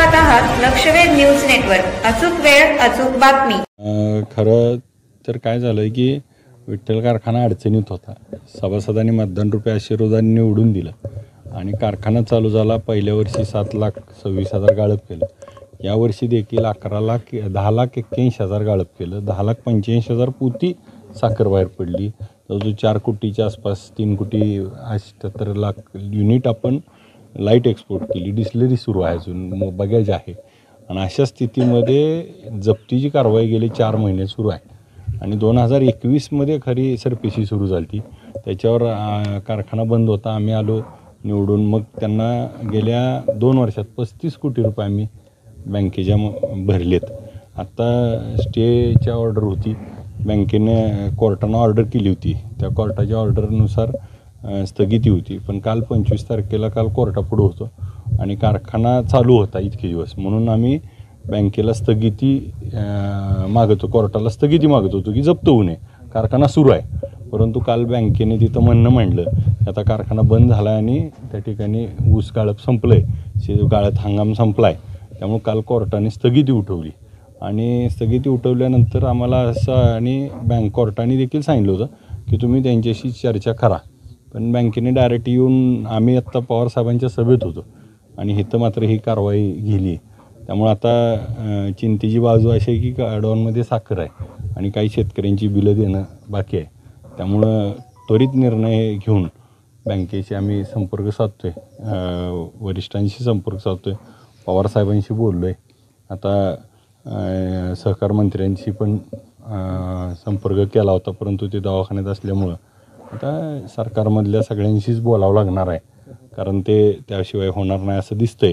पाहत आहात लक्षवेध news network. अचूक वेळ अचूक बातमी. खरं तर काय झालं की विठ्ठल कारखाना अडचणीत होता. सभासदांनी मतदान रुपये आशीर्वादांनी निवडून दिलं आणि कारखाना चालू झाला. पहिल्या वर्षी 7,26,000 गाळप केलं. यावर्षी देखील 10,81,000 गाळप केलं. 10,85,000 पोती साखर बाहेर पडली. जवळजवळ 4 कोटीच्या आसपास 3 कोटी 78 लाख युनिट आपण लाईट एक्सपोर्ट केली. डिस्टिलरी सुरू आहे, अजून बगॅज आहे. आणि अशा स्थितीमध्ये जप्तीची कारवाई गेले 4 महिने सुरू आहे. आणि 2021मध्ये खरी सरपेशी सुरू झाली ती. त्याच्यावर कारखाना बंद होता. आम्ही आलो निवडून. मग त्यांना गेल्या 2 वर्षात 35 कोटी रुपये आम्ही बँकेच्या भरलेत. आत्ता स्टेच्या ऑर्डर होती, बँकेने कोर्टानं ऑर्डर केली होती. त्या कोर्टाच्या ऑर्डरनुसार स्थगिती होती. पण काल 25 तारखेला कोर्टापुढं होतो आणि कारखाना चालू होता इतके दिवस. म्हणून आम्ही बँकेला स्थगिती मागतो, कोर्टाला स्थगिती मागत होतो की जप्त होऊ नये, कारखाना सुरू आहे. परंतु काल बँकेने तिथं म्हणणं मांडलं की आता कारखाना बंद झाला आणि त्या ठिकाणी ऊस गाळप संपलं आहे, गाळप हंगाम संपला आहे. त्यामुळे काल कोर्टाने स्थगिती उठवली आणि स्थगिती उठवल्यानंतर आम्हाला असं आणि कोर्टाने देखील सांगितलं होतं की तुम्ही त्यांच्याशी चर्चा करा. पण बँकेने डायरेक्ट येऊन, आम्ही आत्ता पवारसाहेबांच्या सभेत होतो आणि इथं मात्र ही कारवाई गेली. त्यामुळे आता चिंतेची बाजू अशी आहे की गाडवांमध्ये साखर आहे आणि काही शेतकऱ्यांची बिलं देणं बाकी आहे. त्यामुळं त्वरित निर्णय घेऊन बँकेशी आम्ही संपर्क साधतो आहे, वरिष्ठांशी संपर्क साधतो आहे, पवारसाहेबांशी बोललो आहे. आता सहकार मंत्र्यांशी पण संपर्क केला होता, परंतु ते दवाखान्यात असल्यामुळं आता सरकारमधल्या सगळ्यांशीच बोलावं लागणार आहे. कारण त्याशिवाय होणार नाही असं दिसतंय.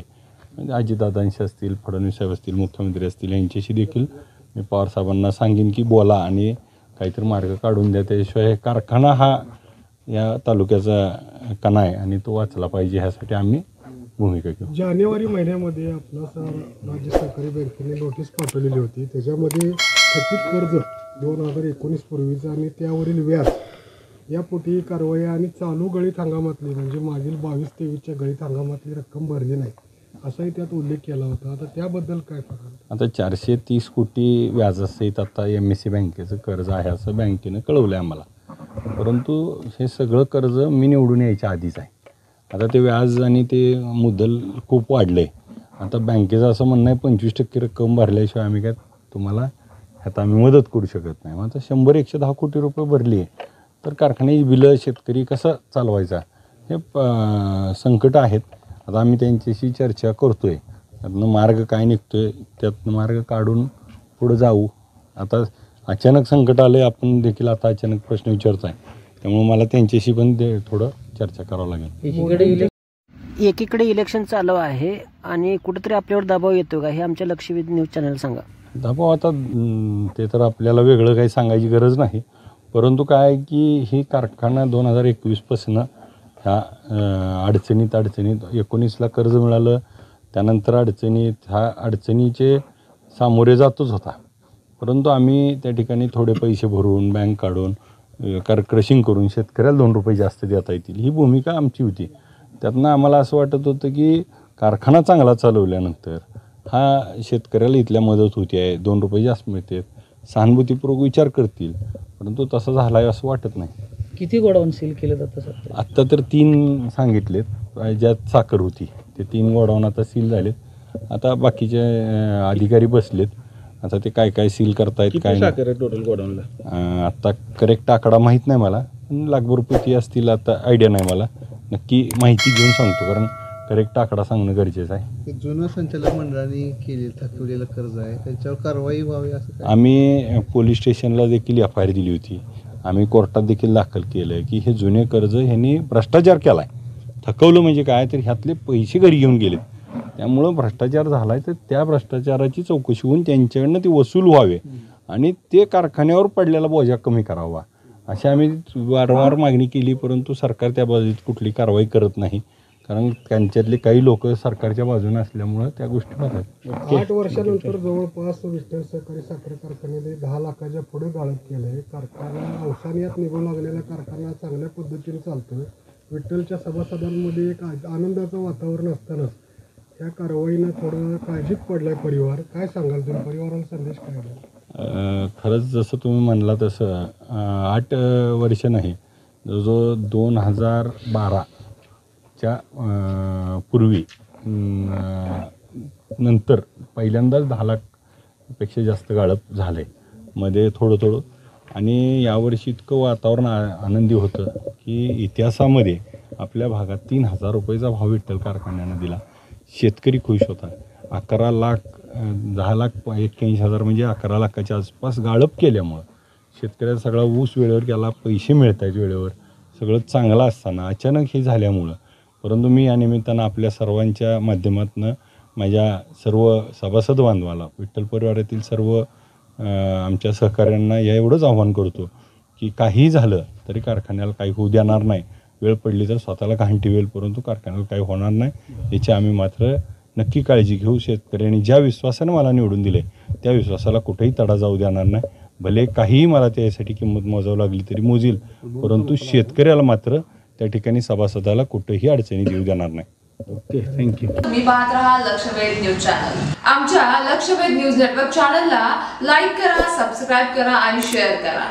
म्हणजे अजितदादांशी असतील, फडणवीस साहेब असतील, मुख्यमंत्री असतील, यांच्याशी देखील मी पवारसाहेबांना सांगेन की बोला आणि काहीतरी मार्ग काढून द्या. त्याशिवाय कारखाना हा या तालुक्याचा कणा आहे आणि तो वाचला पाहिजे, ह्यासाठी आम्ही भूमिका घेऊ. जानेवारी महिन्यामध्ये आपला राज्य सहकारी बँकेने नोटीस पाठवलेली होती. त्याच्यामध्ये थकीत कर्ज 2019 पूर्वीचं आणि त्यावरील व्याज यापोटी कारवाई आणि चालू गळीत हंगामातली म्हणजे मागील 22-23च्या गळीत हंगामातली रक्कम भरली नाही असाही त्यात उल्लेख केला होता. आता त्याबद्दल काय सांगाल? आता 430 कोटी व्याजासहित आता MSC बँकेचं कर्ज आहे असं बँकेनं कळवलं आहे आम्हाला. परंतु हे सगळं कर्ज मी निवडून यायच्या आधीच आहे. आता ते व्याज आणि ते मुद्दल खूप वाढलं आहे. आता बँकेचं असं म्हणणं आहे 25% रक्कम भरल्याशिवाय आम्ही काय तुम्हाला ह्यात आम्ही मदत करू शकत नाही. मग आता 100-110 कोटी रुपये भरली आहे तर कारखान्याची बिलं शेतकरी कसं चालवायचा हे संकट आहेत. आता आम्ही त्यांच्याशी चर्चा करतो आहे. त्यातनं मार्ग काय निघतो आहे, त्यातनं मार्ग काढून पुढं जाऊ. आता अचानक संकट आलं आहे, आपण देखील आता अचानक प्रश्न विचारतो आहे. त्यामुळे मला त्यांच्याशी पण थोडं चर्चा करावं लागेल. एकीकडे इलेक्शन चालू आहे आणि कुठेतरी आपल्यावर दबाव येतो का, हे आमच्या लक्षवेध न्यूज चॅनल सांगा. दबाव आता ते तर आपल्याला वेगळं काही सांगायची गरज नाही. परंतु काय की ही कारखाना 2021पासून ह्या अडचणीत 19ला कर्ज मिळालं, त्यानंतर ह्या अडचणीचे सामोरे जातच होता. परंतु आम्ही त्या ठिकाणी थोडे पैसे भरून बँक काढून क्रशिंग करून शेतकऱ्याला 2 रुपये जास्त देता येतील ही भूमिका आमची होती. त्यातनं आम्हाला असं वाटत होतं की कारखाना चांगला चालवल्यानंतर हा शेतकऱ्याला इथल्या मदत होती आहे, 2 रुपये जास्त मिळतात, सहानुभूतीपूर्वक विचार करतील. परंतु तसं झालं आहे असं वाटत नाही. किती गोडाऊन सील केले जातं? आत्ता तर 3 सांगितलेत, ज्यात साखर होती ते 3 गोडाऊन आता सील झालेत. आता बाकीचे अधिकारी बसलेत. आता ते काय सील करतायत काय साखर आहे टोटल गोडाऊनला? आत्ता करेक्ट आकडा माहीत नाही मला, पण लाखभर किती असतील आता आयडिया नाही मला. नक्की माहिती घेऊन सांगतो, कारण करेक्ट आकडा सांगणं गरजेचं आहे. जुनं संचालक मंडळाने थकवलेलं कर्ज आहे, त्याच्यावर कारवाई व्हावी असं आम्ही पोलीस स्टेशनला देखील FIR दिली होती. आम्ही कोर्टात देखील दाखल केलं आहे की हे जुने कर्ज ह्यांनी भ्रष्टाचार केला आहे. थकवलं म्हणजे काय तर ह्यातले पैसे घरी घेऊन गेलेत. त्यामुळं भ्रष्टाचार झाला आहे, तर त्या भ्रष्टाचाराची चौकशी होऊन त्यांच्याकडनं ती वसूल व्हावे आणि ते कारखान्यावर पडलेला बोजा कमी करावा अशी आम्ही वारंवार मागणी केली. परंतु सरकार त्या बाबतीत कुठली कारवाई करत नाही, कारण त्यांच्यातले काही लोक सरकारच्या बाजूने असल्यामुळं त्या गोष्टी होतात. 8 वर्षानंतर जवळपास विठ्ठल सहकारी साखर कारखान्याने 10 लाखाच्या पुढे गाळप केलं आहे. कारखाना अवसानियात निघू लागलेला कारखाना चांगल्या पद्धतीने चालतोय. विठ्ठलच्या सभासदांमध्ये एक आनंदाचं वातावरण असताना या कारवाईनं थोडं काळजीत पडलाय परिवार. काय सांगाल तुम्ही, परिवाराला संदेश काय द्याल? खरंच जसं तुम्ही म्हणला तसं 8 वर्ष नाही, जो 2012च्या पूर्वी नंतर पहिल्यांदाच 10 लाखपेक्षा जास्त गाळप झालं आहे. मध्ये थोडं आणि यावर्षी इतकं वातावरण आनंदी होतं की इतिहासामध्ये आपल्या भागात 3,000 रुपयेचा भाव विठ्ठल कारखान्यानं दिला. शेतकरी खुश होता. 11 लाख 10,81,000 म्हणजे 11 लाखाच्या आसपास गाळप केल्यामुळं शेतकऱ्याचा सगळा ऊस वेळेवर गेला, पैसे मिळत आहेत वेळेवर, सगळं चांगलं असताना अचानक हे झाल्यामुळं. परंतु मी या निमित्तानं आपल्या सर्वांच्या माध्यमातून माझ्या सर्व सभासद बांधवाला, विठ्ठल परिवारातील सर्व आमच्या सहकाऱ्यांना एवढंच आव्हान करतो की काहीही झालं तरी कारखान्याला काही होऊ देणार नाही. वेळ पडली तर स्वतःला घाण ठेवेल, परंतु कारखान्याला काही होणार नाही याची आम्ही मात्र नक्की काळजी घेऊ. शेतकऱ्यांनी ज्या विश्वासानं मला निवडून दिले त्या विश्वासाला कुठेही तडा जाऊ देणार नाही. भले काहीही मला त्यासाठी किंमत मोजावं लागली तरी मोजील, परंतु शेतकऱ्याला मात्र त्या ठिकाणी सभासदाला कुठेही अडचणी देऊ देणार नाही. Okay, thank you. तुम्ही पाहत राहा लक्षवेध न्यूज चॅनल. आमच्या लक्षवेध न्यूज नेटवर्क चॅनलला लाईक करा, सबस्क्राईब करा आणि शेअर करा.